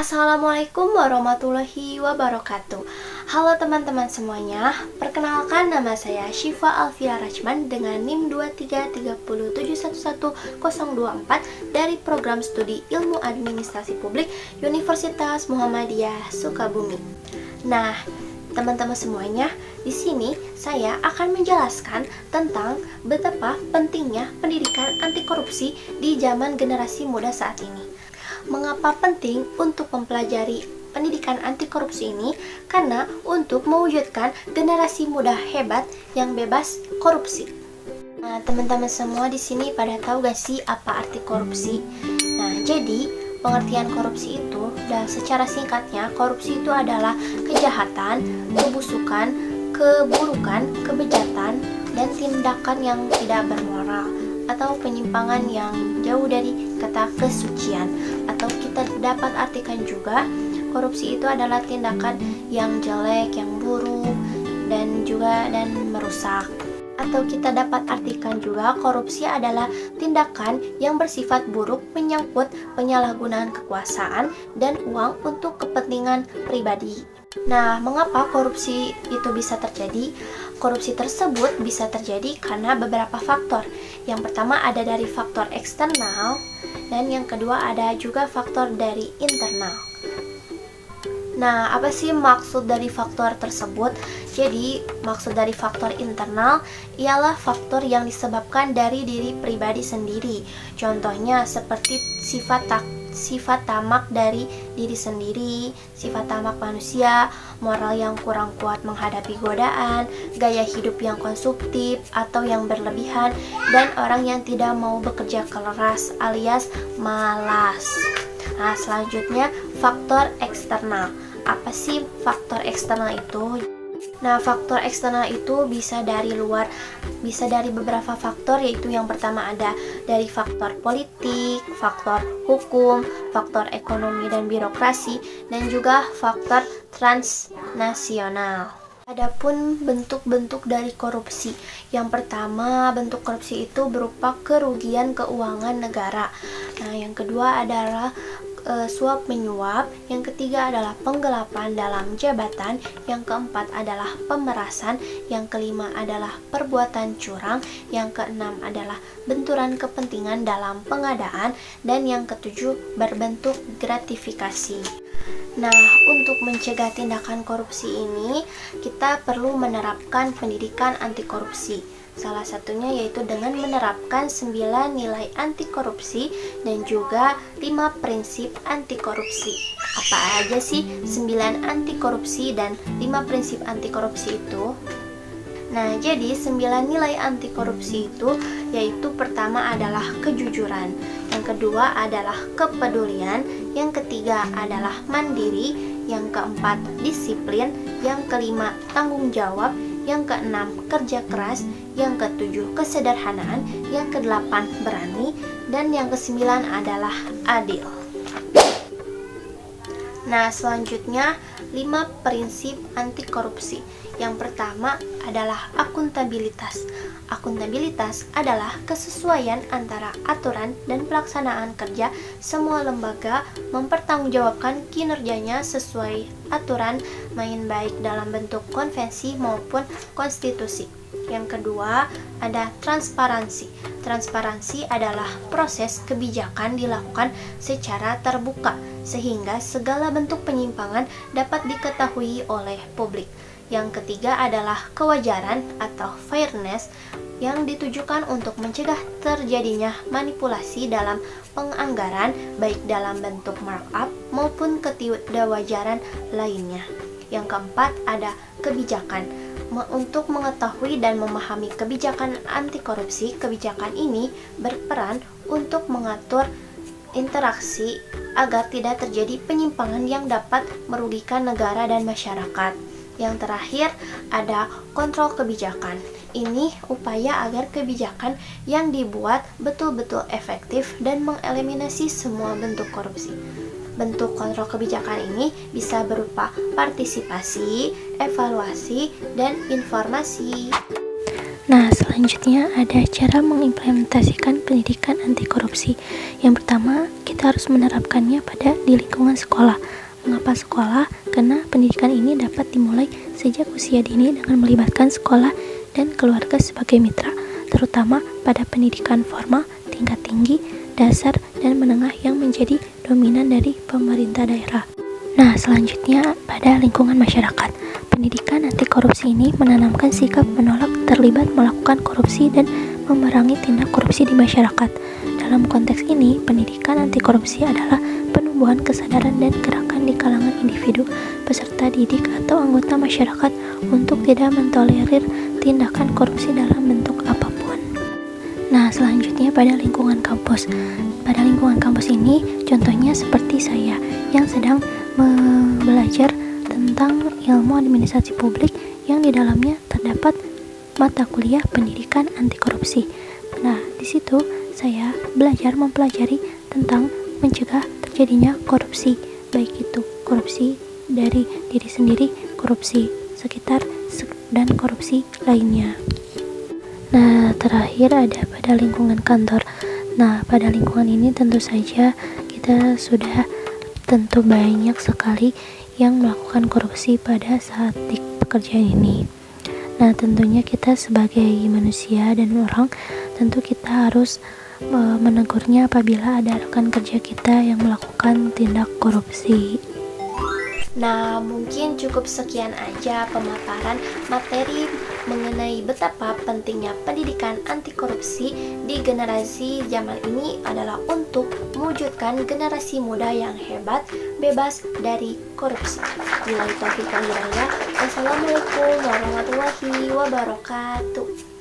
Assalamualaikum warahmatullahi wabarakatuh. Halo teman-teman semuanya, perkenalkan nama saya Syifa Alfia Rachman dengan NIM 2330711024 dari Program Studi Ilmu Administrasi Publik Universitas Muhammadiyah Sukabumi. Nah, teman-teman semuanya, di sini saya akan menjelaskan tentang betapa pentingnya pendidikan anti korupsi di zaman generasi muda saat ini. Mengapa penting untuk mempelajari pendidikan anti korupsi ini? Karena untuk mewujudkan generasi muda hebat yang bebas korupsi. Nah, teman-teman semua di sini pada tahu gak sih apa arti korupsi? Nah, jadi pengertian korupsi itu, dan secara singkatnya, korupsi itu adalah kejahatan, kebusukan, keburukan, kebejatan, dan tindakan yang tidak bermoral atau penyimpangan yang jauh dari kata kesucian. Atau kita dapat artikan juga korupsi itu adalah tindakan yang jelek, yang buruk, dan merusak. Atau kita dapat artikan juga korupsi adalah tindakan yang bersifat buruk menyangkut penyalahgunaan kekuasaan dan uang untuk kepentingan pribadi. Nah, mengapa korupsi itu bisa terjadi? Korupsi tersebut bisa terjadi karena beberapa faktor. Yang pertama ada dari faktor eksternal, dan yang kedua ada juga faktor dari internal. Nah, apa sih maksud dari faktor tersebut? Jadi, maksud dari faktor internal ialah faktor yang disebabkan dari diri pribadi sendiri. Contohnya seperti sifat tamak dari diri sendiri, sifat tamak manusia, moral yang kurang kuat menghadapi godaan, gaya hidup yang konsumtif atau yang berlebihan, dan orang yang tidak mau bekerja keras alias malas. Nah, selanjutnya faktor eksternal. Apa sih faktor eksternal itu? Nah, faktor eksternal itu bisa dari luar, bisa dari beberapa faktor, yaitu yang pertama ada dari faktor politik, faktor hukum, faktor ekonomi dan birokrasi, dan juga faktor transnasional. Adapun bentuk-bentuk dari korupsi. Yang pertama, bentuk korupsi itu berupa kerugian keuangan negara. Nah, yang kedua adalah suap menyuap, yang ketiga adalah penggelapan dalam jabatan, yang keempat adalah pemerasan, yang kelima adalah perbuatan curang, yang keenam adalah benturan kepentingan dalam pengadaan, dan yang ketujuh berbentuk gratifikasi. Nah, untuk mencegah tindakan korupsi ini, kita perlu menerapkan pendidikan anti korupsi. Salah satunya yaitu dengan menerapkan 9 nilai anti korupsi dan juga 5 prinsip anti korupsi. Apa aja sih 9 anti korupsi dan 5 prinsip anti korupsi itu? Nah, jadi 9 nilai anti korupsi itu yaitu pertama adalah kejujuran, yang kedua adalah kepedulian, yang ketiga adalah mandiri, yang keempat disiplin, yang kelima tanggung jawab, yang keenam kerja keras, yang ketujuh kesederhanaan, yang kedelapan berani, dan yang kesembilan adalah adil. Nah, selanjutnya 5 prinsip anti korupsi. Yang pertama adalah akuntabilitas. Akuntabilitas adalah kesesuaian antara aturan dan pelaksanaan kerja semua lembaga mempertanggungjawabkan kinerjanya sesuai aturan main baik dalam bentuk konvensi maupun konstitusi. Yang kedua, ada transparansi. Transparansi adalah proses kebijakan dilakukan secara terbuka sehingga segala bentuk penyimpangan dapat diketahui oleh publik. Yang ketiga adalah kewajaran atau fairness yang ditujukan untuk mencegah terjadinya manipulasi dalam penganggaran baik dalam bentuk markup maupun ketidakwajaran lainnya. Yang keempat ada kebijakan. Untuk mengetahui dan memahami kebijakan anti korupsi, kebijakan ini berperan untuk mengatur interaksi agar tidak terjadi penyimpangan yang dapat merugikan negara dan masyarakat. Yang terakhir ada kontrol kebijakan. Ini upaya agar kebijakan yang dibuat betul-betul efektif dan mengeliminasi semua bentuk korupsi. Bentuk kontrol kebijakan ini bisa berupa partisipasi, evaluasi, dan informasi. Nah, selanjutnya ada cara mengimplementasikan pendidikan anti korupsi. Yang pertama, kita harus menerapkannya di lingkungan sekolah. Mengapa sekolah? Karena pendidikan ini dapat dimulai sejak usia dini dengan melibatkan sekolah dan keluarga sebagai mitra, terutama pada pendidikan formal, tingkat tinggi, dasar, dan menengah yang menjadi dominan dari pemerintah daerah. Nah, selanjutnya pada lingkungan masyarakat. Pendidikan anti korupsi ini menanamkan sikap menolak terlibat melakukan korupsi dan memerangi tindak korupsi di masyarakat. Dalam konteks ini, pendidikan anti korupsi adalah penumbuhan kesadaran dan gerakan di kalangan individu, peserta didik atau anggota masyarakat untuk tidak mentolerir tindakan korupsi dalam bentuk apapun. Nah, selanjutnya pada lingkungan kampus. Pada lingkungan kampus ini, contohnya seperti saya yang sedang belajar tentang ilmu administrasi publik yang di dalamnya terdapat mata kuliah pendidikan anti korupsi. Nah, di situ saya belajar mempelajari tentang mencegah terjadinya korupsi, baik itu korupsi dari diri sendiri, korupsi sekitar, dan korupsi lainnya. Nah, terakhir ada pada lingkungan kantor. Nah, pada lingkungan ini tentu saja kita sudah tentu banyak sekali yang melakukan korupsi pada saat di pekerjaan ini. Nah, tentunya kita sebagai manusia dan orang, tentu kita harus menegurnya apabila ada rekan kerja kita yang melakukan tindak korupsi. Nah, mungkin cukup sekian aja pemaparan materi mengenai betapa pentingnya pendidikan anti korupsi di generasi zaman ini adalah untuk mewujudkan generasi muda yang hebat, bebas dari korupsi. Wassalamualaikum warahmatullahi wabarakatuh.